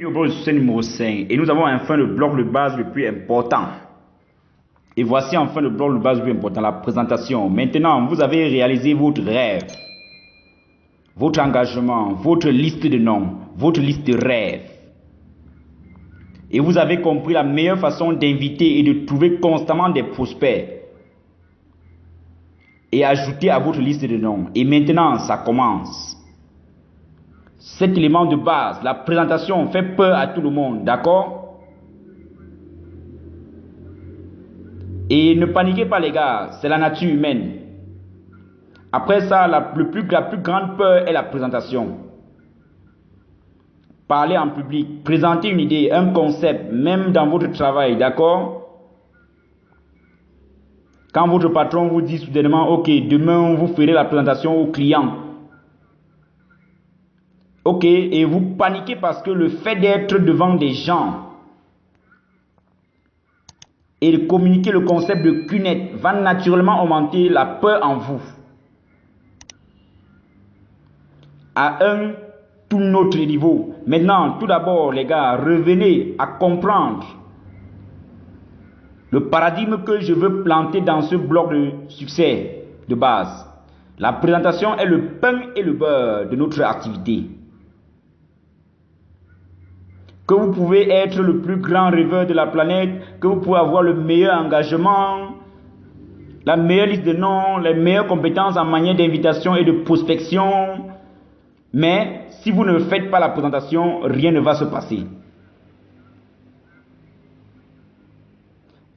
Au bloc de succès numéro 5 et nous avons enfin le bloc de base le plus important. Et voici enfin le bloc de base le plus important, la présentation. Maintenant, vous avez réalisé votre rêve, votre engagement, votre liste de noms, votre liste de rêves. Et vous avez compris la meilleure façon d'inviter et de trouver constamment des prospects et ajouter à votre liste de noms. Et maintenant, ça commence. Cet élément de base, la présentation, fait peur à tout le monde, d'accord? Et ne paniquez pas les gars, c'est la nature humaine. Après ça, la plus grande peur est la présentation. Parler en public, présenter une idée, un concept, même dans votre travail, d'accord? Quand votre patron vous dit soudainement, ok, demain vous ferez la présentation au client. Ok, et vous paniquez parce que le fait d'être devant des gens et de communiquer le concept de CUNET va naturellement augmenter la peur en vous. À un tout autre niveau. Maintenant, tout d'abord, les gars, revenez à comprendre le paradigme que je veux planter dans ce bloc de succès de base. La présentation est le pain et le beurre de notre activité. Que vous pouvez être le plus grand rêveur de la planète, que vous pouvez avoir le meilleur engagement, la meilleure liste de noms, les meilleures compétences en manière d'invitation et de prospection. Mais si vous ne faites pas la présentation, rien ne va se passer.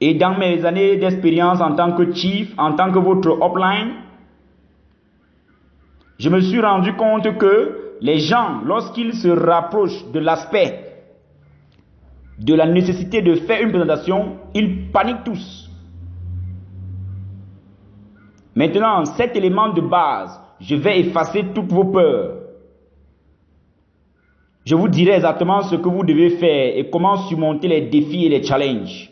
Et dans mes années d'expérience en tant que chief, en tant que votre upline, je me suis rendu compte que les gens, lorsqu'ils se rapprochent de l'aspect de la nécessité de faire une présentation, ils paniquent tous. Maintenant, cet élément de base, je vais effacer toutes vos peurs. Je vous dirai exactement ce que vous devez faire et comment surmonter les défis et les challenges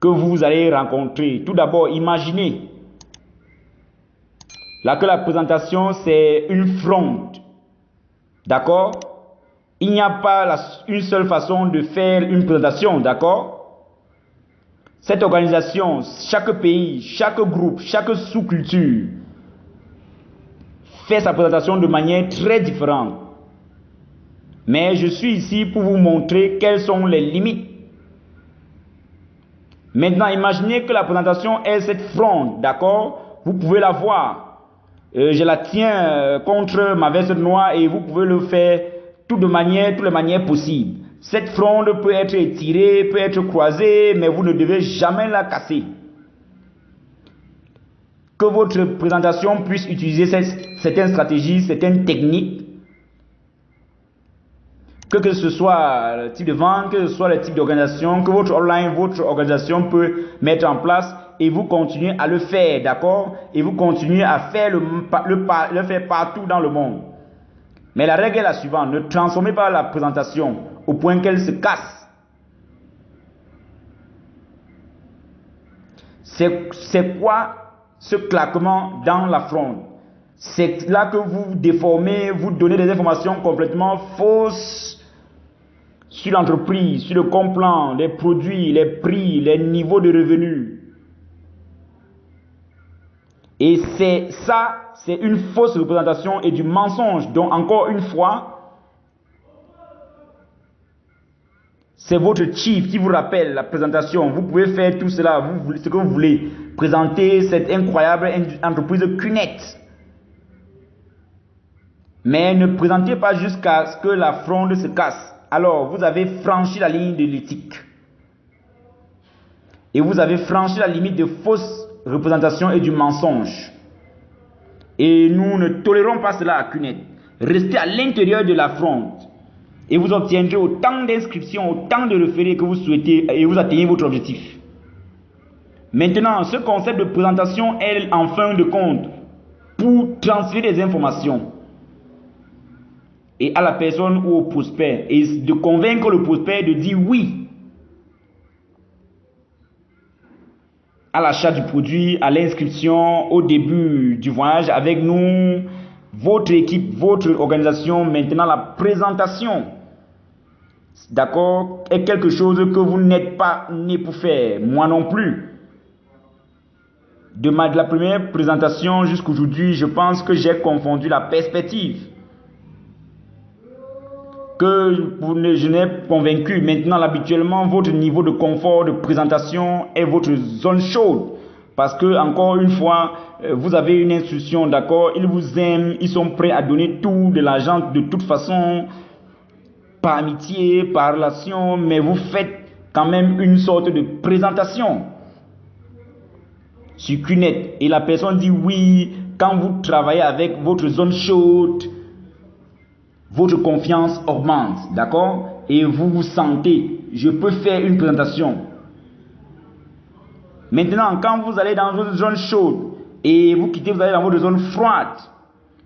que vous allez rencontrer. Tout d'abord, imaginez là que la présentation, c'est une fronde. D'accord? Il n'y a pas une seule façon de faire une présentation, d'accord? Cette organisation, chaque pays, chaque groupe, chaque sous-culture fait sa présentation de manière très différente. Mais je suis ici pour vous montrer quelles sont les limites. Maintenant, imaginez que la présentation est cette fronde, d'accord? Vous pouvez la voir. Je la tiens contre ma veste noire et vous pouvez le faire toutes les manières possibles. Cette fronde peut être étirée, peut être croisée, mais vous ne devez jamais la casser. Que votre présentation puisse utiliser certaines stratégies, certaines techniques, que ce soit le type de vente, que ce soit le type d'organisation, que votre organisation peut mettre en place et vous continuez à le faire, d'accord? Et vous continuez à faire le faire partout dans le monde. Mais la règle est la suivante, ne transformez pas la présentation au point qu'elle se casse. C'est quoi ce claquement dans la fronde? C'est là que vous déformez, vous donnez des informations complètement fausses sur l'entreprise, sur le compte-plan, les produits, les prix, les niveaux de revenus. Et c'est une fausse représentation et du mensonge. Donc encore une fois, c'est votre chief qui vous rappelle la présentation. Vous pouvez faire tout cela, ce que vous voulez. Présenter cette incroyable entreprise CUNET. Mais ne présentez pas jusqu'à ce que la fronde se casse. Alors, vous avez franchi la ligne de l'éthique. Et vous avez franchi la limite de fausses représentations et du mensonge. Et nous ne tolérons pas cela à CUNET. Restez à l'intérieur de la fronde. Et vous obtiendrez autant d'inscriptions, autant de référés que vous souhaitez et vous atteignez votre objectif. Maintenant, ce concept de présentation est en fin de compte pour transférer des informations et à la personne ou au prospect et de convaincre le prospect de dire oui à l'achat du produit, à l'inscription, au début du voyage avec nous, votre équipe, votre organisation, maintenant la présentation, d'accord, est quelque chose que vous n'êtes pas né pour faire, moi non plus. De la première présentation jusqu'à aujourd'hui, je pense que j'ai confondu la perspective. Je n'ai convaincu. Maintenant, habituellement, votre niveau de confort de présentation est votre zone chaude. Parce que, encore une fois, vous avez une instruction, d'accord? Ils vous aiment, ils sont prêts à donner tout de l'argent de toute façon, par amitié, par relation, mais vous faites quand même une sorte de présentation sur QNET. Et la personne dit oui, quand vous travaillez avec votre zone chaude, votre confiance augmente, d'accord? Et vous vous sentez, je peux faire une présentation. Maintenant, quand vous allez dans votre zone chaude et vous quittez, vous allez dans votre zone froide.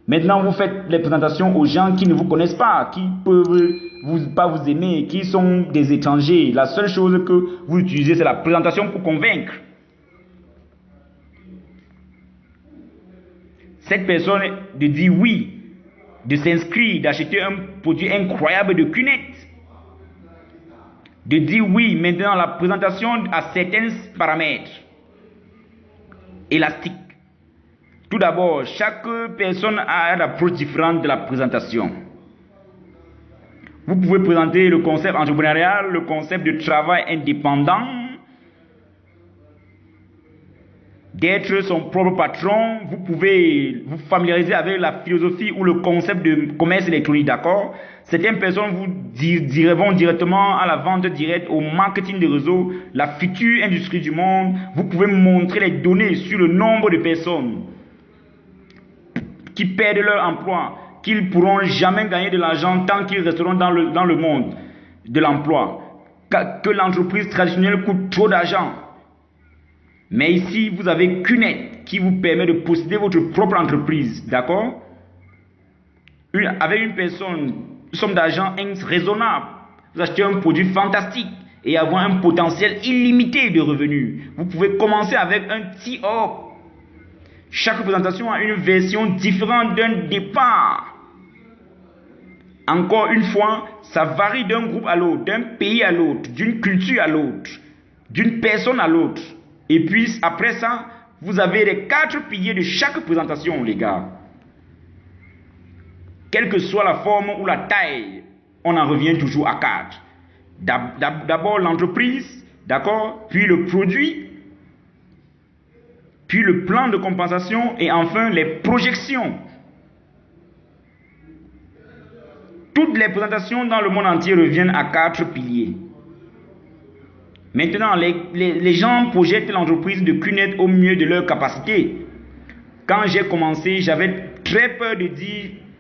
Maintenant, vous faites les présentations aux gens qui ne vous connaissent pas, qui peuvent pas vous aimer, qui sont des étrangers. La seule chose que vous utilisez, c'est la présentation pour convaincre. Cette personne de dire oui, de s'inscrire, d'acheter un produit incroyable de QNET, de dire oui, maintenant la présentation a certains paramètres élastiques. Tout d'abord, chaque personne a une approche différente de la présentation. Vous pouvez présenter le concept entrepreneurial, le concept de travail indépendant, d'être son propre patron. Vous pouvez vous familiariser avec la philosophie ou le concept de commerce électronique, d'accord? Certaines personnes vont directement à la vente directe, au marketing de réseau, la future industrie du monde. Vous pouvez montrer les données sur le nombre de personnes qui perdent leur emploi, qu'ils ne pourront jamais gagner de l'argent tant qu'ils resteront dans le monde de l'emploi, que l'entreprise traditionnelle coûte trop d'argent. Mais ici, vous avez QNET qui vous permet de posséder votre propre entreprise, d'accord? Avec une somme d'argent raisonnable, vous achetez un produit fantastique et avoir un potentiel illimité de revenus. Vous pouvez commencer avec un T-Up. Chaque présentation a une version différente d'un départ. Encore une fois, ça varie d'un groupe à l'autre, d'un pays à l'autre, d'une culture à l'autre, d'une personne à l'autre. Et puis après ça, vous avez les 4 piliers de chaque présentation, les gars. Quelle que soit la forme ou la taille, on en revient toujours à 4. D'abord l'entreprise, d'accord, puis le produit, puis le plan de compensation et enfin les projections. Toutes les présentations dans le monde entier reviennent à 4 piliers. Maintenant, les gens projettent l'entreprise de QNET au mieux de leur capacité. Quand j'ai commencé, j'avais très peur de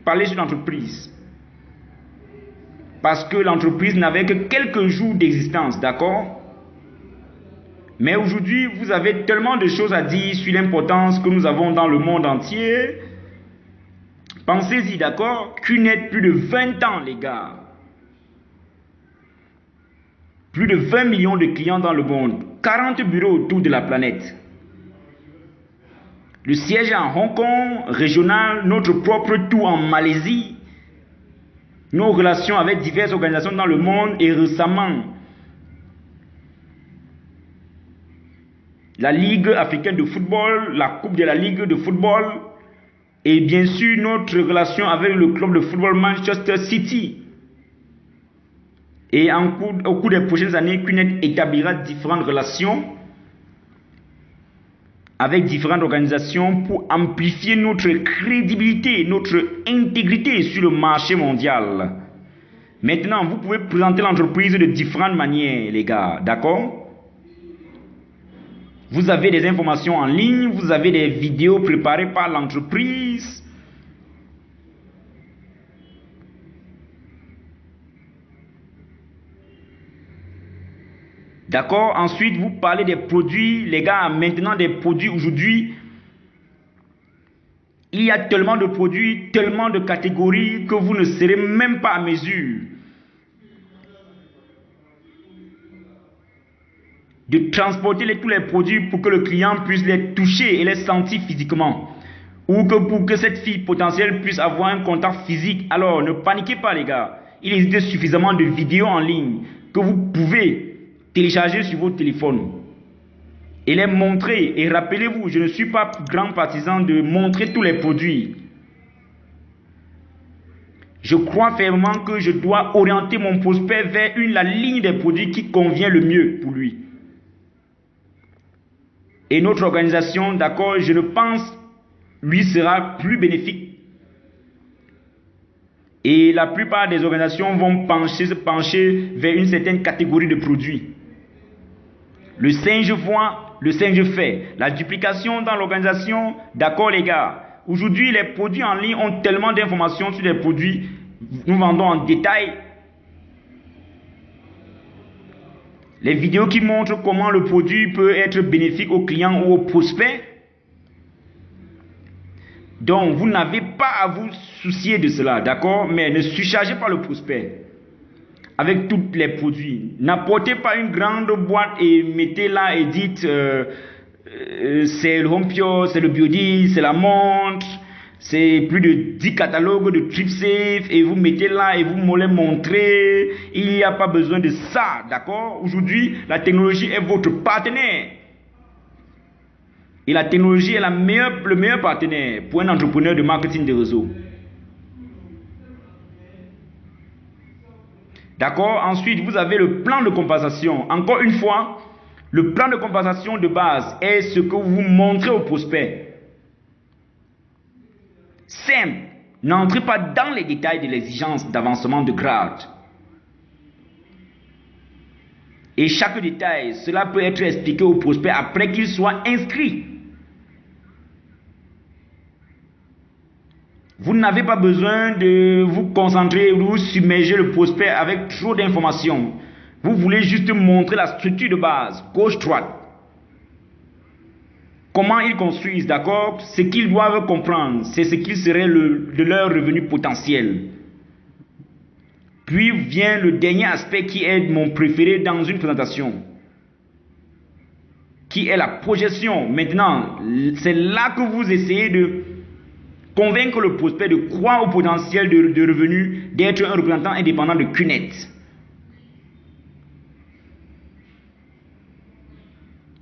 parler sur l'entreprise. Parce que l'entreprise n'avait que quelques jours d'existence, d'accord? Mais aujourd'hui, vous avez tellement de choses à dire sur l'importance que nous avons dans le monde entier. Pensez-y, d'accord? QNET, plus de 20 ans, les gars. Plus de 20 millions de clients dans le monde, 40 bureaux autour de la planète. Le siège est en Hong Kong, régional, notre propre tour en Malaisie. Nos relations avec diverses organisations dans le monde et récemment, la Ligue africaine de football, la Coupe de la Ligue de football et bien sûr notre relation avec le club de football Manchester City. Et au cours des prochaines années, QNET établira différentes relations avec différentes organisations pour amplifier notre crédibilité, notre intégrité sur le marché mondial. Maintenant, vous pouvez présenter l'entreprise de différentes manières, les gars, d'accord? Vous avez des informations en ligne, vous avez des vidéos préparées par l'entreprise. D'accord? Ensuite, vous parlez des produits. Les gars, maintenant des produits aujourd'hui. Il y a tellement de produits, tellement de catégories que vous ne serez même pas à mesure de transporter tous les produits pour que le client puisse les toucher et les sentir physiquement. ou que pour que cette fille potentielle puisse avoir un contact physique. Alors, ne paniquez pas les gars. Il existe suffisamment de vidéos en ligne que vous pouvez télécharger sur votre téléphone et les montrer. Et rappelez-vous, je ne suis pas grand partisan de montrer tous les produits. Je crois fermement que je dois orienter mon prospect vers la ligne des produits qui convient le mieux pour lui. Et notre organisation, d'accord, je le pense, lui sera plus bénéfique. Et la plupart des organisations vont se pencher vers une certaine catégorie de produits. Le singe voit, le singe fait. La duplication dans l'organisation, d'accord les gars. Aujourd'hui, les produits en ligne ont tellement d'informations sur les produits. Nous vendons en détail. Les vidéos qui montrent comment le produit peut être bénéfique au client ou au prospect. Donc, vous n'avez pas à vous soucier de cela, d'accord? Mais ne surchargez pas le prospect avec tous les produits. N'apportez pas une grande boîte et mettez là et dites c'est le Home Pure, c'est le Biodie, c'est la montre, c'est plus de 10 catalogues de TripSafe et vous mettez là et vous me les montrez. Il n'y a pas besoin de ça, d'accord? Aujourd'hui, la technologie est votre partenaire. Et la technologie est le meilleur partenaire pour un entrepreneur de marketing de réseau. D'accord? Ensuite, vous avez le plan de compensation. Encore une fois, le plan de compensation de base est ce que vous montrez au prospect. Simple. N'entrez pas dans les détails de l'exigence d'avancement de grade. Et chaque détail, cela peut être expliqué au prospect après qu'il soit inscrit. Vous n'avez pas besoin de vous concentrer ou vous submerger le prospect avec trop d'informations. Vous voulez juste montrer la structure de base, gauche-droite. Comment ils construisent, d'accord? Ce qu'ils doivent comprendre, c'est ce qui serait de leur revenu potentiel. Puis vient le dernier aspect qui est mon préféré dans une présentation, qui est la projection. Maintenant, c'est là que vous essayez de convaincre le prospect de croire au potentiel de revenu d'être un représentant indépendant de QNET.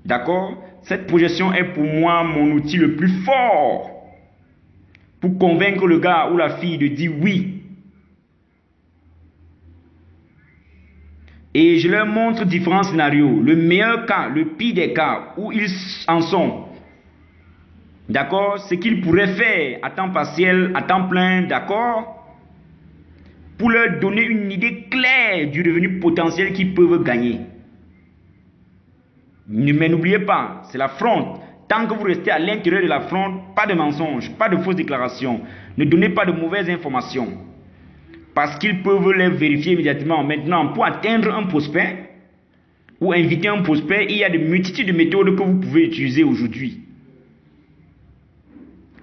D'accord? Cette projection est pour moi mon outil le plus fort pour convaincre le gars ou la fille de dire oui. Et je leur montre différents scénarios. Le meilleur cas, le pire des cas, où ils en sont. D'accord? Ce qu'ils pourraient faire à temps partiel, à temps plein, d'accord? Pour leur donner une idée claire du revenu potentiel qu'ils peuvent gagner. Mais n'oubliez pas, c'est la fronde. Tant que vous restez à l'intérieur de la fronde, pas de mensonges, pas de fausses déclarations. Ne donnez pas de mauvaises informations. Parce qu'ils peuvent les vérifier immédiatement. Maintenant, pour atteindre un prospect ou inviter un prospect, il y a de multitudes de méthodes que vous pouvez utiliser aujourd'hui.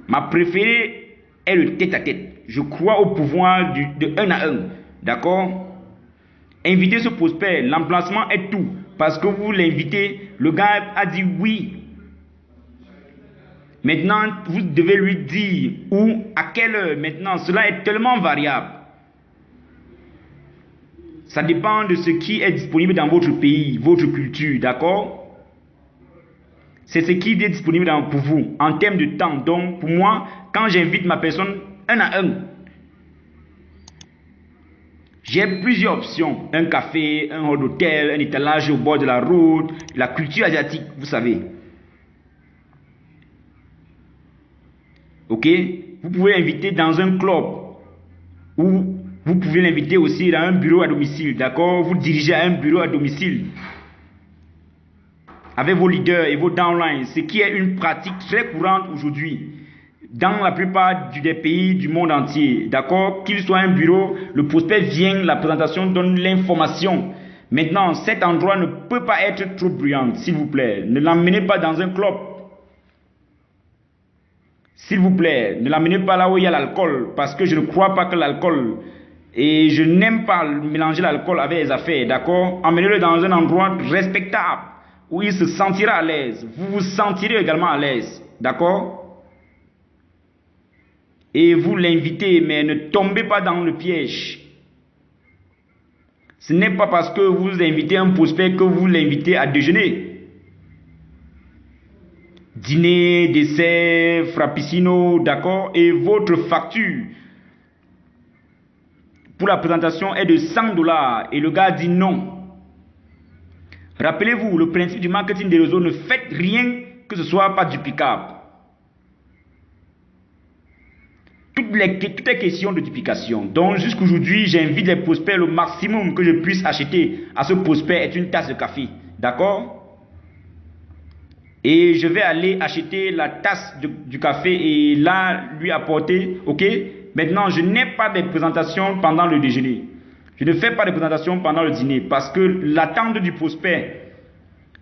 Ma préférée est le tête-à-tête. Je crois au pouvoir de 1 à 1. D'accord? Invitez ce prospect. L'emplacement est tout. Parce que vous l'invitez, le gars a dit oui. Maintenant, vous devez lui dire où, à quelle heure. Maintenant, cela est tellement variable. Ça dépend de ce qui est disponible dans votre pays, votre culture, d'accord? C'est ce qui est disponible pour vous, en termes de temps. Donc, pour moi, quand j'invite ma personne 1 à 1, j'ai plusieurs options. Un café, un hall d'hôtel, un étalage au bord de la route, la culture asiatique, vous savez. Ok? Vous pouvez inviter dans un club ou vous pouvez l'inviter aussi dans un bureau à domicile, d'accord? Vous dirigez à un bureau à domicile avec vos leaders et vos downlines, ce qui est une pratique très courante aujourd'hui dans la plupart des pays du monde entier, d'accord? Qu'il soit un bureau, le prospect vient, la présentation donne l'information. Maintenant, cet endroit ne peut pas être trop bruyant, s'il vous plaît. Ne l'emmenez pas dans un club. S'il vous plaît, ne l'amenez pas là où il y a l'alcool, parce que je ne crois pas que l'alcool, et je n'aime pas mélanger l'alcool avec les affaires, d'accord? Emmenez-le dans un endroit respectable, où il se sentira à l'aise. Vous vous sentirez également à l'aise, d'accord? et vous l'invitez, mais ne tombez pas dans le piège. Ce n'est pas parce que vous invitez un prospect que vous l'invitez à déjeuner. Dîner, dessert, frappuccino, d'accord, et votre facture pour la présentation est de 100 $ et le gars dit non. Rappelez-vous, le principe du marketing des réseaux, ne faites rien que ce soit pas duplicable. Toutes les questions de duplication. Donc jusqu'aujourd'hui, j'invite les prospects, le maximum que je puisse acheter à ce prospect est une tasse de café. D'accord? Et je vais aller acheter la tasse du café et là lui apporter, ok? Maintenant, je n'ai pas de présentation pendant le déjeuner. Je ne fais pas de présentation pendant le dîner parce que l'attente du prospect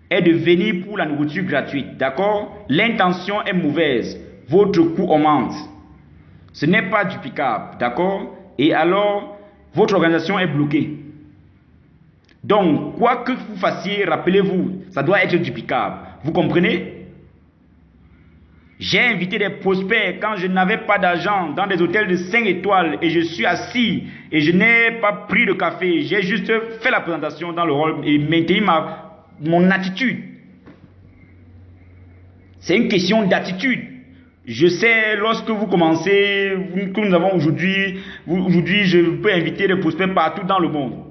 est de venir pour la nourriture gratuite, d'accord? L'intention est mauvaise, votre coût augmente. Ce n'est pas duplicable, d'accord? Et alors, votre organisation est bloquée. Donc, quoi que vous fassiez, rappelez-vous, ça doit être duplicable. Vous comprenez? J'ai invité des prospects quand je n'avais pas d'argent dans des hôtels de 5 étoiles et je suis assis et je n'ai pas pris de café. J'ai juste fait la présentation dans le hall et maintenu mon attitude. C'est une question d'attitude. Je sais, lorsque vous commencez, que nous avons aujourd'hui, je peux inviter des prospects partout dans le monde.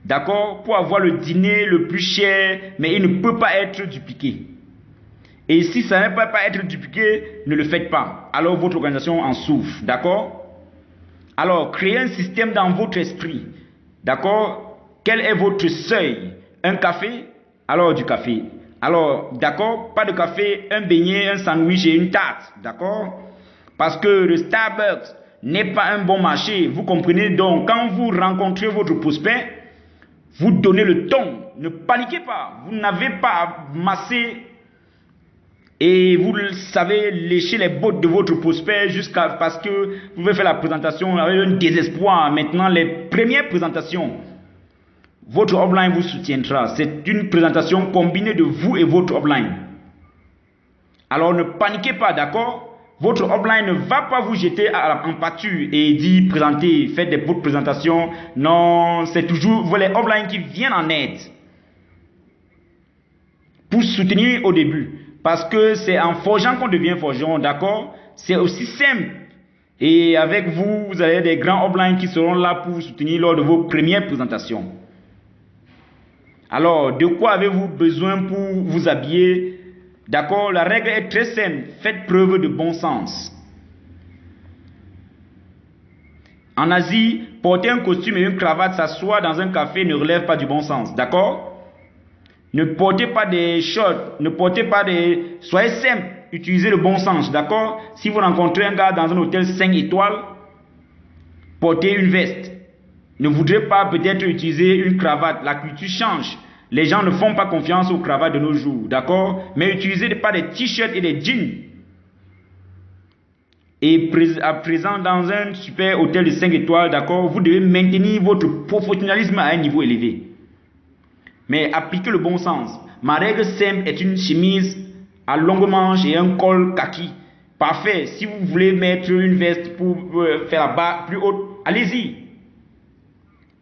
D'accord? Pour avoir le dîner le plus cher, mais il ne peut pas être dupliqué. Et si ça ne peut pas être dupliqué, ne le faites pas. Alors votre organisation en souffre. D'accord? Alors, créez un système dans votre esprit. D'accord? Quel est votre seuil? Un café? Alors du café. Alors, d'accord? Pas de café, un beignet, un sandwich et une tarte. D'accord? Parce que le Starbucks n'est pas un bon marché. Vous comprenez? Donc, quand vous rencontrez votre prospect, vous donnez le ton. Ne paniquez pas. Vous n'avez pas à masser et vous savez lécher les bottes de votre prospect jusqu'à parce que vous pouvez faire la présentation avec un désespoir. Maintenant, les premières présentations, votre upline vous soutiendra. C'est une présentation combinée de vous et votre upline. Alors ne paniquez pas, d'accord? Votre upline ne va pas vous jeter en pâture et dire présentez, faites des bonnes présentations. Non, c'est toujours les uplines qui viennent en aide pour soutenir au début. Parce que c'est en forgeant qu'on devient forgeron, d'accord? C'est aussi simple. Et avec vous, vous avez des grands uplines qui seront là pour vous soutenir lors de vos premières présentations. Alors, de quoi avez-vous besoin pour vous habiller? D'accord, la règle est très simple. Faites preuve de bon sens. En Asie, porter un costume et une cravate, s'asseoir dans un café ne relève pas du bon sens. D'accord? Ne portez pas des shorts, ne portez pas des... Soyez simple, utilisez le bon sens. D'accord? Si vous rencontrez un gars dans un hôtel 5 étoiles, portez une veste. Ne voudrez pas peut-être utiliser une cravate. La culture change. Les gens ne font pas confiance aux cravates de nos jours. D'accord? Mais utilisez pas des t-shirts et des jeans. Et à présent, dans un super hôtel de 5 étoiles, d'accord, vous devez maintenir votre professionnalisme à un niveau élevé. Mais appliquez le bon sens. Ma règle simple est une chemise à longue manche et un col kaki. Parfait. Si vous voulez mettre une veste pour faire la barre plus haute, allez-y.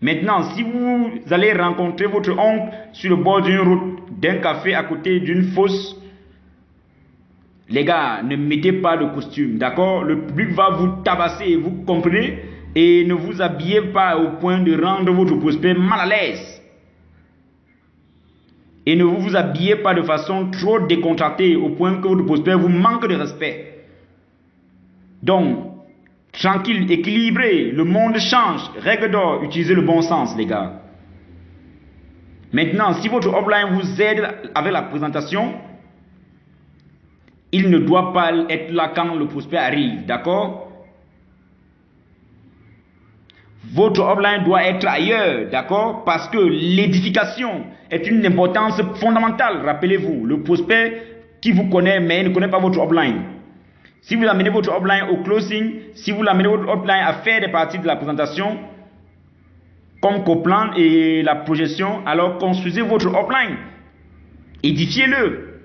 Maintenant, si vous allez rencontrer votre oncle sur le bord d'une route, d'un café à côté d'une fosse, les gars, ne mettez pas de costume, d'accord? Le public va vous tabasser, vous comprenez? Et ne vous habillez pas au point de rendre votre prospect mal à l'aise. Et ne vous habillez pas de façon trop décontractée au point que votre prospect vous manque de respect. Donc, tranquille, équilibré, le monde change. Règle d'or, utilisez le bon sens, les gars. Maintenant, si votre upline vous aide avec la présentation, il ne doit pas être là quand le prospect arrive, d'accord? Votre upline doit être ailleurs, d'accord? Parce que l'édification est une importance fondamentale, rappelez-vous. Le prospect qui vous connaît, mais il ne connaît pas votre upline. Si vous amenez votre upline au closing, si vous amenez votre upline à faire des parties de la présentation, comme coplan et la projection, alors construisez votre upline. Édifiez-le.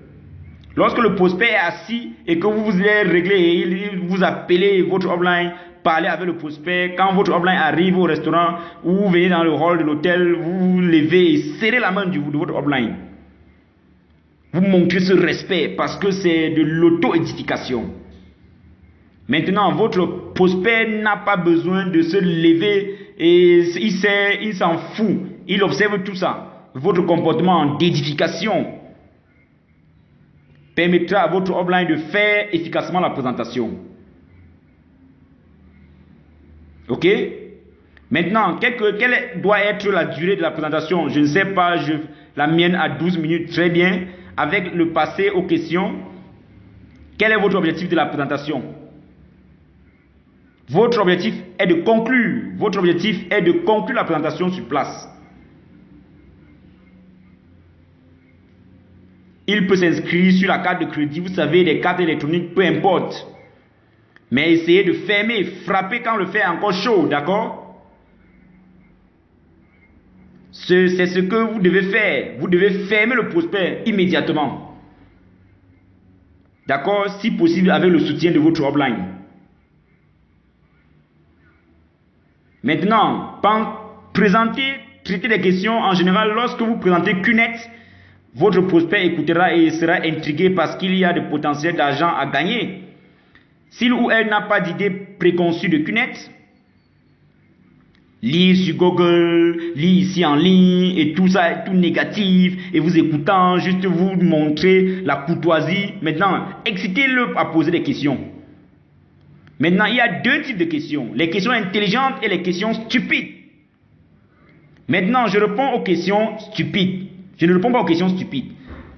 Lorsque le prospect est assis et que vous voulez régler, il vous appelez votre upline, parlez avec le prospect. Quand votre upline arrive au restaurant ou vous venez dans le hall de l'hôtel, vous vous levez et serrez la main de votre upline. Vous montrez ce respect parce que c'est de l'auto-édification. Maintenant, votre prospect n'a pas besoin de se lever et il s'en fout. Il observe tout ça. Votre comportement d'édification permettra à votre upline de faire efficacement la présentation. Ok? Maintenant, quelle doit être la durée de la présentation? Je ne sais pas, la mienne à 12 minutes, très bien. Avec le passé aux questions, quel est votre objectif de la présentation? Votre objectif est de conclure. Votre objectif est de conclure la présentation sur place. Il peut s'inscrire sur la carte de crédit, vous savez, les cartes électroniques, peu importe. Mais essayez de fermer, frapper quand le fer est encore chaud, d'accord? C'est ce que vous devez faire. Vous devez fermer le prospect immédiatement. D'accord? Si possible, avec le soutien de votre upline. Maintenant, traiter des questions en général, lorsque vous présentez QNET, votre prospect écoutera et sera intrigué parce qu'il y a de potentiel d'argent à gagner. S'il ou elle n'a pas d'idée préconçue de QNET, lire sur Google, lire ici en ligne et tout ça est tout négatif et vous écoutant, juste vous montrer la courtoisie. Maintenant, excitez-le à poser des questions. Maintenant, il y a deux types de questions. Les questions intelligentes et les questions stupides. Maintenant, je réponds aux questions stupides. Je ne réponds pas aux questions stupides.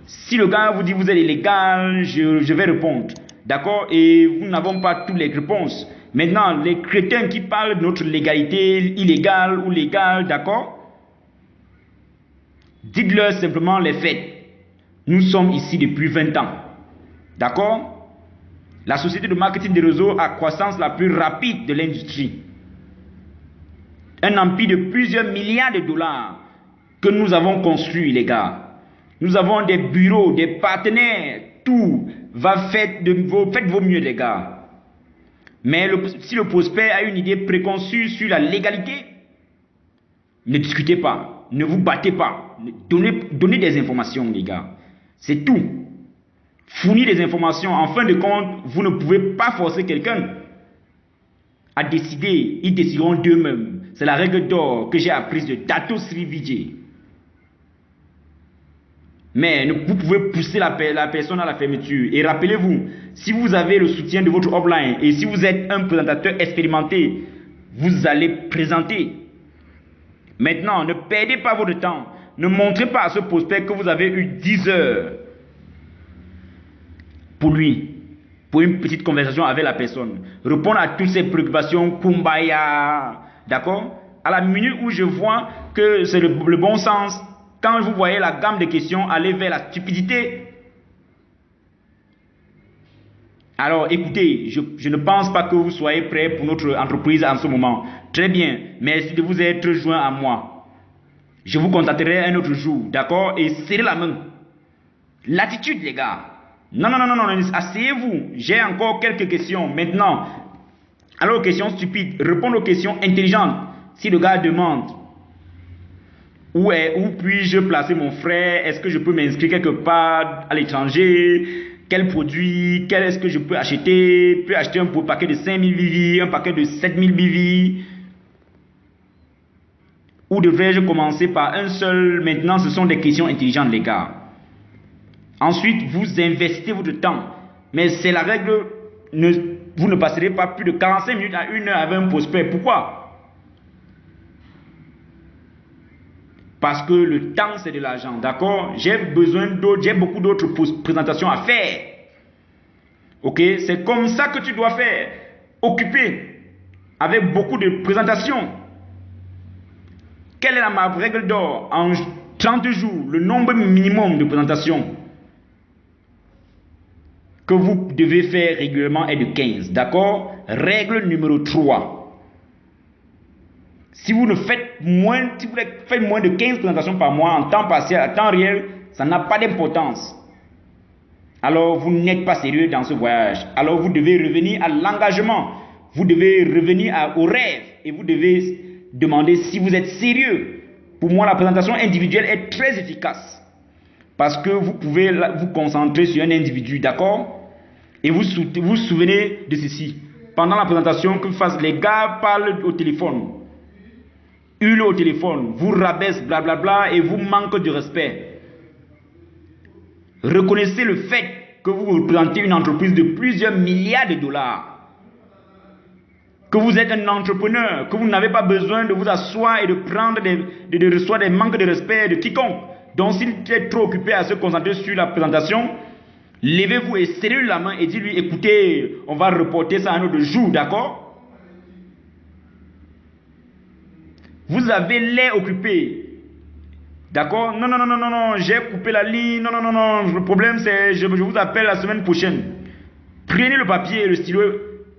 Si le gars vous dit vous êtes illégal, je vais répondre. D'accord? Et nous n'avons pas toutes les réponses. Maintenant, les crétins qui parlent de notre légalité, illégale ou légale, d'accord? Dites-leur simplement les faits. Nous sommes ici depuis 20 ans. D'accord? La société de marketing des réseaux à croissance la plus rapide de l'industrie. Un empire de plusieurs milliards de dollars que nous avons construit, les gars. Nous avons des bureaux, des partenaires, tout. Faites vos mieux, les gars. Mais si le prospect a une idée préconçue sur la légalité, ne discutez pas, ne vous battez pas. Donnez des informations, les gars. C'est tout. Fournir des informations. En fin de compte, vous ne pouvez pas forcer quelqu'un à décider. Ils décideront d'eux-mêmes. C'est la règle d'or que j'ai apprise de Dato Sri Vijay. Mais vous pouvez pousser la personne à la fermeture. Et rappelez-vous, si vous avez le soutien de votre upline et si vous êtes un présentateur expérimenté, vous allez présenter. Maintenant, ne perdez pas votre temps. Ne montrez pas à ce prospect que vous avez eu 10 heures pour lui, pour une petite conversation avec la personne. Répondre à toutes ses préoccupations, kumbaya, d'accord? À la minute où je vois que c'est le bon sens, quand vous voyez la gamme de questions aller vers la stupidité, alors écoutez, je ne pense pas que vous soyez prêts pour notre entreprise en ce moment. Très bien, merci de vous être joint à moi. Je vous contacterai un autre jour, d'accord? Et serrez la main. L'attitude, les gars. Non, asseyez-vous. J'ai encore quelques questions. Maintenant, alors aux questions stupides, répondre aux questions intelligentes. Si le gars demande, où puis-je placer mon frère? Est-ce que je peux m'inscrire quelque part à l'étranger? Quel produit? Quel est-ce que je peux acheter? Je peux acheter un paquet de 5000 BV, un paquet de 7000 BV? Ou devrais-je commencer par un seul? Maintenant, ce sont des questions intelligentes, les gars. Ensuite, vous investissez votre temps. Mais c'est la règle, vous ne passerez pas plus de 45 minutes à 1 heure avec un prospect. Pourquoi? Parce que le temps, c'est de l'argent, d'accord? J'ai beaucoup d'autres présentations à faire. Ok? C'est comme ça que tu dois faire. Occupé avec beaucoup de présentations. Quelle est ma règle d'or? En 30 jours, le nombre minimum de présentations que vous devez faire régulièrement est de 15, d'accord? Règle numéro 3. Si vous faites moins de 15 présentations par mois en temps partiel, à temps réel, ça n'a pas d'importance. alors vous n'êtes pas sérieux dans ce voyage. Alors vous devez revenir à l'engagement, vous devez revenir au rêve et vous devez demander si vous êtes sérieux. Pour moi, la présentation individuelle est très efficace parce que vous pouvez vous concentrer sur un individu, d'accord? Et vous vous souvenez de ceci. Pendant la présentation, que fassent les gars parlent au téléphone, hurlent au téléphone, vous rabaissent, blablabla, et vous manquent de respect. Reconnaissez le fait que vous représentez une entreprise de plusieurs milliards de dollars. Que vous êtes un entrepreneur, que vous n'avez pas besoin de vous asseoir et de prendre de recevoir des manques de respect de quiconque. Donc s'il est trop occupé à se concentrer sur la présentation, levez-vous et serrez la main et dites-lui, écoutez, on va reporter ça un autre jour, d'accord? Vous avez l'air occupé. D'accord? Non, non, non, non, non, non, j'ai coupé la ligne. Non, non, non, non, le problème c'est, je vous appelle la semaine prochaine. Prenez le papier et le stylo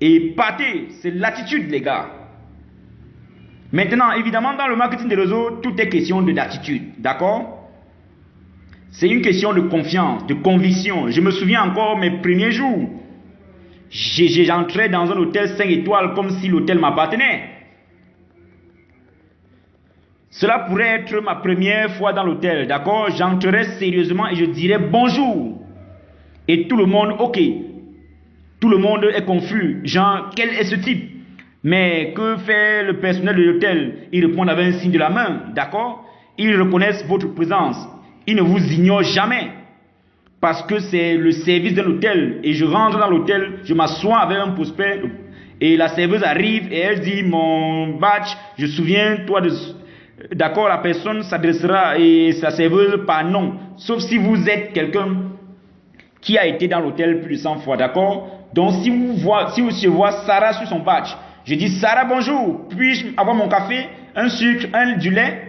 et partez. C'est l'attitude, les gars. Maintenant, évidemment, dans le marketing des réseaux, tout est question d'attitude. D'accord? C'est une question de confiance, de conviction. Je me souviens encore mes premiers jours. J'entrais dans un hôtel 5 étoiles comme si l'hôtel m'appartenait. Cela pourrait être ma première fois dans l'hôtel, d'accord? J'entrerai sérieusement et je dirais bonjour. Et tout le monde, ok. Tout le monde est confus. Genre, quel est ce type? Mais que fait le personnel de l'hôtel? Ils répondent avec un signe de la main, d'accord? Ils reconnaissent votre présence. Ils ne vous ignorent jamais. Parce que c'est le service de l'hôtel. Et je rentre dans l'hôtel, je m'assois avec un prospect. Et la serveuse arrive et elle dit, mon badge, je souviens-toi de... D'accord, la personne s'adressera et sa serveuse par nom. Sauf si vous êtes quelqu'un qui a été dans l'hôtel plus de 100 fois, d'accord? Donc si vous voyez Sarah sur son badge, je dis Sarah bonjour, puis-je avoir mon café, un sucre, du lait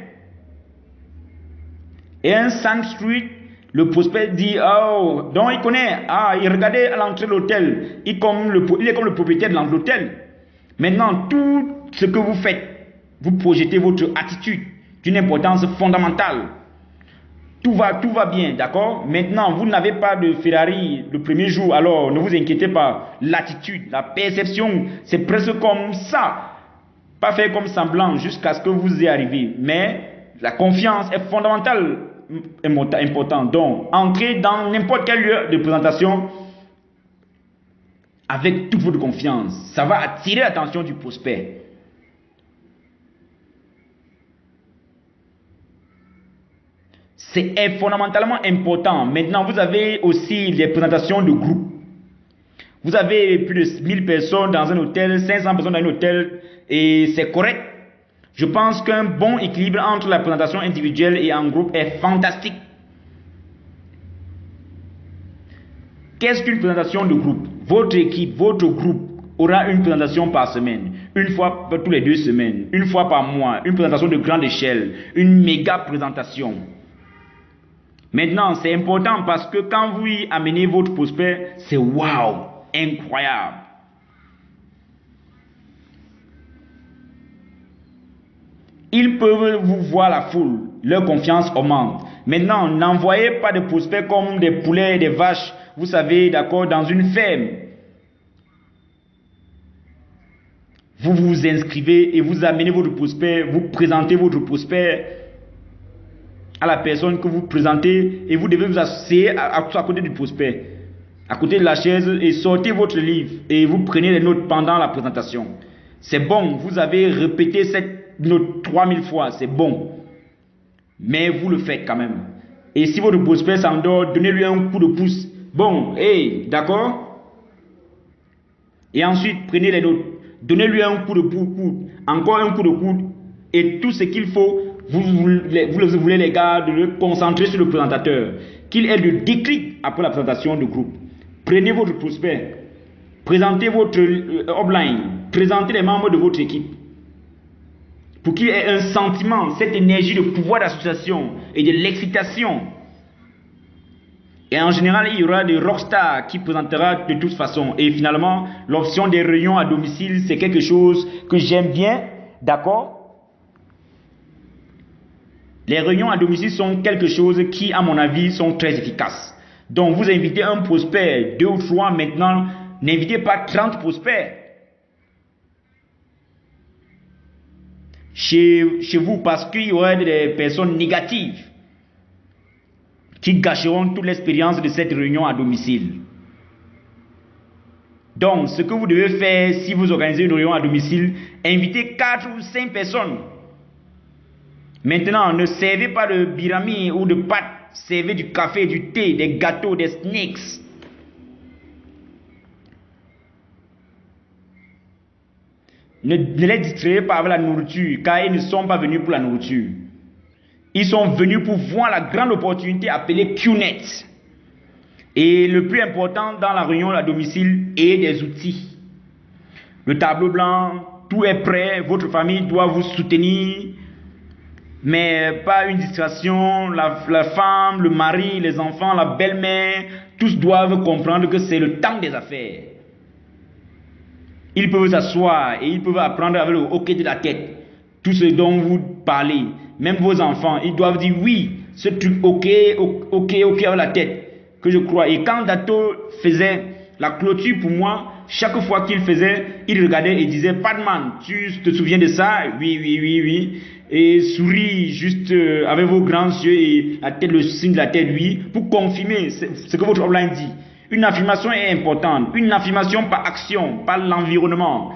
et un sandwich? Le prospect dit oh, donc il connaît, il regardait à l'entrée de l'hôtel, il est comme le propriétaire de l'hôtel. Maintenant, tout ce que vous faites, vous projetez votre attitude d'une importance fondamentale. Tout va bien, d'accord? Maintenant, vous n'avez pas de Ferrari le premier jour, alors ne vous inquiétez pas. L'attitude, la perception, c'est presque comme ça. Pas faire comme semblant jusqu'à ce que vous y arriviez. Mais la confiance est fondamentale, importante. Donc, entrez dans n'importe quel lieu de présentation avec toute votre confiance. Ça va attirer l'attention du prospect. C'est fondamentalement important. Maintenant, vous avez aussi des présentations de groupe. Vous avez plus de 1000 personnes dans un hôtel, 500 personnes dans un hôtel, et c'est correct. Je pense qu'un bon équilibre entre la présentation individuelle et en groupe est fantastique. Qu'est-ce qu'une présentation de groupe? Votre équipe, votre groupe aura une présentation par semaine, une fois tous les 2 semaines, une fois par mois, une présentation de grande échelle, une méga présentation. Maintenant, c'est important parce que quand vous y amenez votre prospect, c'est waouh, incroyable. Ils peuvent vous voir la foule, leur confiance augmente. Maintenant, n'envoyez pas de prospects comme des poulets et des vaches, vous savez, d'accord, dans une ferme. Vous vous inscrivez et vous amenez votre prospect, vous présentez votre prospect à la personne que vous présentez et vous devez vous asseoir à côté du prospect, à côté de la chaise et sortez votre livre et vous prenez les notes pendant la présentation. C'est bon, vous avez répété cette note 3000 fois, c'est bon. Mais vous le faites quand même. Et si votre prospect s'endort, donnez-lui un coup de pouce. Bon, hey, d'accord? Et ensuite, prenez les notes. Donnez-lui un coup de coude, encore un coup de coude. Et tout ce qu'il faut, vous voulez les gars de le concentrer sur le présentateur. Qu'il ait le déclic après la présentation du groupe. Prenez votre prospect. Présentez votre upline. Présentez les membres de votre équipe. Pour qu'il ait un sentiment, cette énergie de pouvoir d'association et de l'excitation. Et en général, il y aura des rockstars qui présentera de toute façon. Et finalement, l'option des réunions à domicile, c'est quelque chose que j'aime bien. D'accord? Les réunions à domicile sont quelque chose qui, à mon avis, sont très efficaces. Donc vous invitez un prospect, 2 ou 3 maintenant, n'invitez pas 30 prospects. Chez vous, parce qu'il y aura des personnes négatives qui gâcheront toute l'expérience de cette réunion à domicile. Donc, ce que vous devez faire si vous organisez une réunion à domicile, invitez 4 ou 5 personnes. Maintenant, ne servez pas de birami ou de pâtes, servez du café, du thé, des gâteaux, des snacks. Ne les distrayez pas avec la nourriture, car ils ne sont pas venus pour la nourriture. Ils sont venus pour voir la grande opportunité appelée QNet. Et le plus important dans la réunion à domicile est des outils. Le tableau blanc, tout est prêt, votre famille doit vous soutenir, mais pas une distraction. La femme, le mari, les enfants, la belle-mère, tous doivent comprendre que c'est le temps des affaires. Ils peuvent s'asseoir et ils peuvent apprendre avec le hoquet de la tête tout ce dont vous parlez. Même vos enfants, ils doivent dire oui, ce truc ok avec la tête que je crois. Et quand Dato faisait la clôture pour moi, chaque fois qu'il faisait, il regardait et disait Padman, tu te souviens de ça? Oui. Et sourit juste avec vos grands yeux et la tête, le signe de la tête, oui, pour confirmer ce que votre offline dit. Une affirmation est importante. Une affirmation par action, par l'environnement,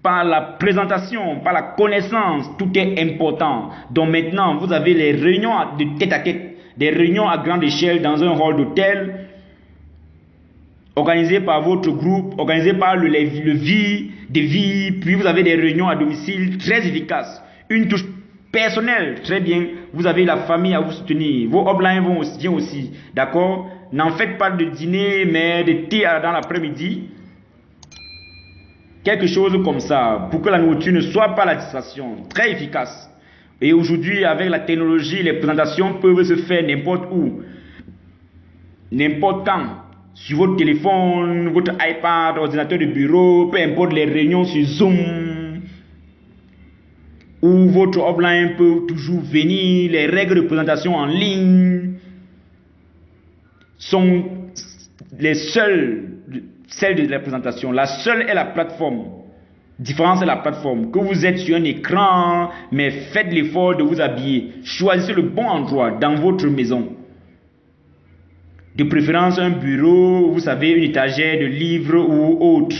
par la présentation, par la connaissance. Tout est important. Donc maintenant, vous avez les réunions de tête à tête, des réunions à grande échelle dans un hall d'hôtel, organisées par votre groupe, organisées par le vie, puis vous avez des réunions à domicile très efficaces. Une touche personnelle, très bien. Vous avez la famille à vous soutenir. Vos uplines vont aussi, d'accord? N'en faites pas de dîner, mais de thé dans l'après-midi. Quelque chose comme ça, pour que la nourriture ne soit pas la distraction. Très efficace. Et aujourd'hui, avec la technologie, les présentations peuvent se faire n'importe où, n'importe quand. Sur votre téléphone, votre iPad, ordinateur de bureau, peu importe les réunions sur Zoom, où votre offline peut toujours venir. Les règles de présentation en ligne sont les seules, celles de la présentation. La seule est la plateforme. Différence est la plateforme. Que vous êtes sur un écran, mais faites l'effort de vous habiller. Choisissez le bon endroit dans votre maison. De préférence un bureau, vous savez, une étagère de livres ou autre.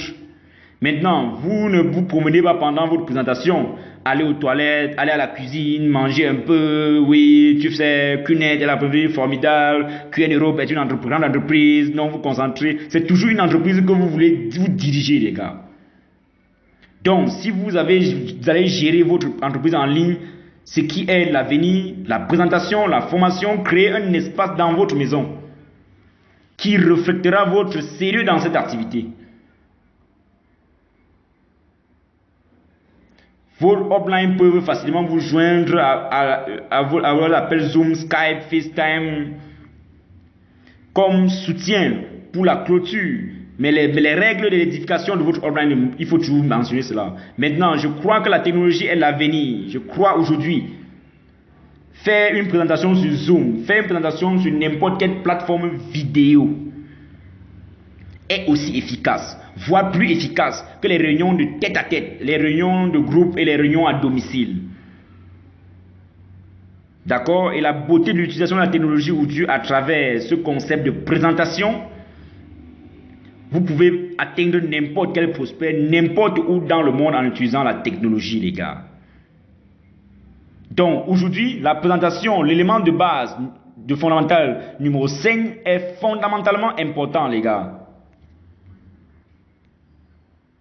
Maintenant, vous ne vous promenez pas pendant votre présentation. Allez aux toilettes, allez à la cuisine, mangez un peu. Oui, tu sais, QNet est la première formidable. QN Europe est une grande entreprise. Non, vous concentrez. C'est toujours une entreprise que vous voulez vous diriger, les gars. Donc, si vous allez gérer votre entreprise en ligne, ce qui est l'avenir, la présentation, la formation, créez un espace dans votre maison qui reflètera votre sérieux dans cette activité. Vos uplines peuvent facilement vous joindre à l'appel Zoom, Skype, FaceTime comme soutien pour la clôture. Mais les règles de l'édification de votre upline, il faut toujours mentionner cela. Maintenant, je crois que la technologie est l'avenir. Je crois aujourd'hui. Faire une présentation sur Zoom, faire une présentation sur n'importe quelle plateforme vidéo est aussi efficace, voire plus efficace que les réunions de tête à tête, les réunions de groupe et les réunions à domicile. D'accord? Et la beauté de l'utilisation de la technologie aujourd'hui à travers ce concept de présentation, vous pouvez atteindre n'importe quel prospect, n'importe où dans le monde en utilisant la technologie, les gars. Donc aujourd'hui, la présentation, l'élément de base, de fondamental numéro 5 est fondamentalement important, les gars.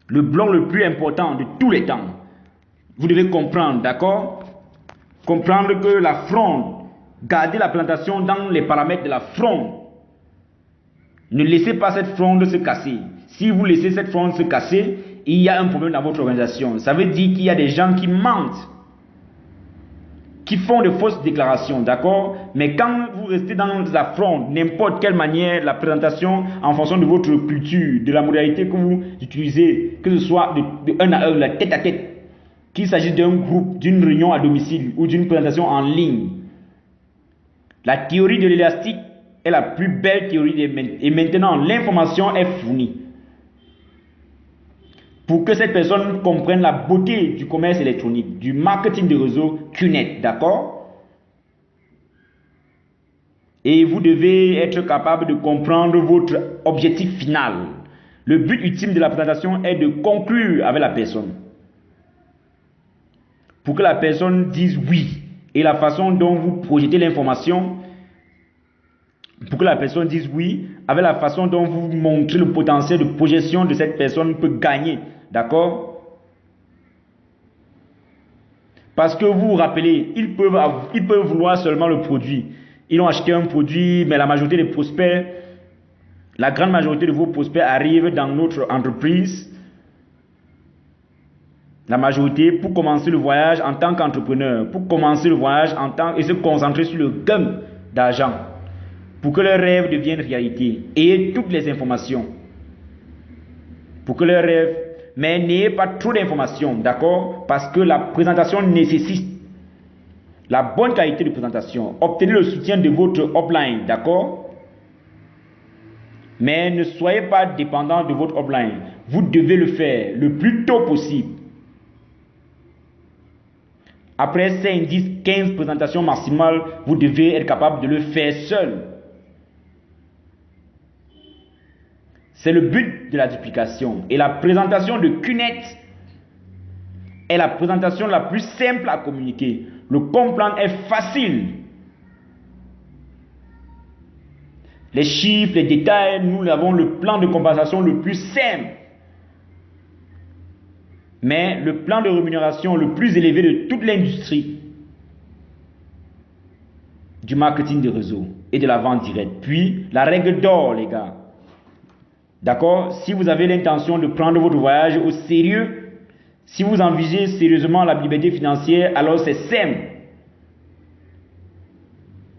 Le bloc le plus important de tous les temps. Vous devez comprendre, d'accord? Comprendre que la fronde, gardez la présentation dans les paramètres de la fronde. Ne laissez pas cette fronde se casser. Si vous laissez cette fronde se casser, il y a un problème dans votre organisation. Ça veut dire qu'il y a des gens qui mentent, qui font de fausses déclarations, d'accord? Mais quand vous restez dans la fronde, n'importe quelle manière, la présentation, en fonction de votre culture, de la modalité que vous utilisez, que ce soit de un à un, la tête à tête, qu'il s'agisse d'un groupe, d'une réunion à domicile ou d'une présentation en ligne. La théorie de l'élastique est la plus belle théorie et maintenant l'information est fournie pour que cette personne comprenne la beauté du commerce électronique, du marketing de réseau QNET, d'accord? Et vous devez être capable de comprendre votre objectif final. Le but ultime de la présentation est de conclure avec la personne. Pour que la personne dise oui. Et la façon dont vous projetez l'information, pour que la personne dise oui, avec la façon dont vous montrez le potentiel de projection de cette personne peut gagner. D'accord? Parce que vous vous rappelez, ils peuvent vouloir seulement le produit. Ils ont acheté un produit, mais la majorité des prospects, la grande majorité de vos prospects arrivent dans notre entreprise. La majorité pour commencer le voyage en tant qu'entrepreneur, pour commencer le voyage et se concentrer sur le gain d'argent, pour que leurs rêves deviennent réalité. Ayez toutes les informations. Pour que leurs rêves, mais n'ayez pas trop d'informations, d'accord? Parce que la présentation nécessite la bonne qualité de présentation. Obtenez le soutien de votre upline, d'accord? Mais ne soyez pas dépendant de votre upline. Vous devez le faire le plus tôt possible. Après 5, 10, 15 présentations maximales, vous devez être capable de le faire seul. C'est le but de la duplication. Et la présentation de QNET est la présentation la plus simple à communiquer. Le compte-plan est facile. Les chiffres, les détails, nous avons le plan de compensation le plus simple. Mais le plan de rémunération le plus élevé de toute l'industrie du marketing de réseau et de la vente directe. Puis, la règle d'or, les gars. D'accord? Si vous avez l'intention de prendre votre voyage au sérieux, si vous envisagez sérieusement la liberté financière, alors c'est simple.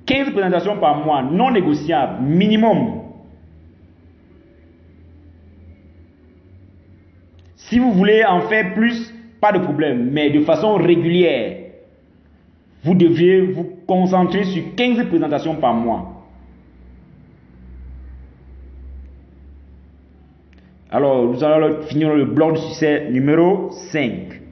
15 présentations par mois, non négociables, minimum. Si vous voulez en faire plus, pas de problème, mais de façon régulière, vous devez vous concentrer sur 15 présentations par mois. Alors, nous allons finir le bloc de succès numéro 5.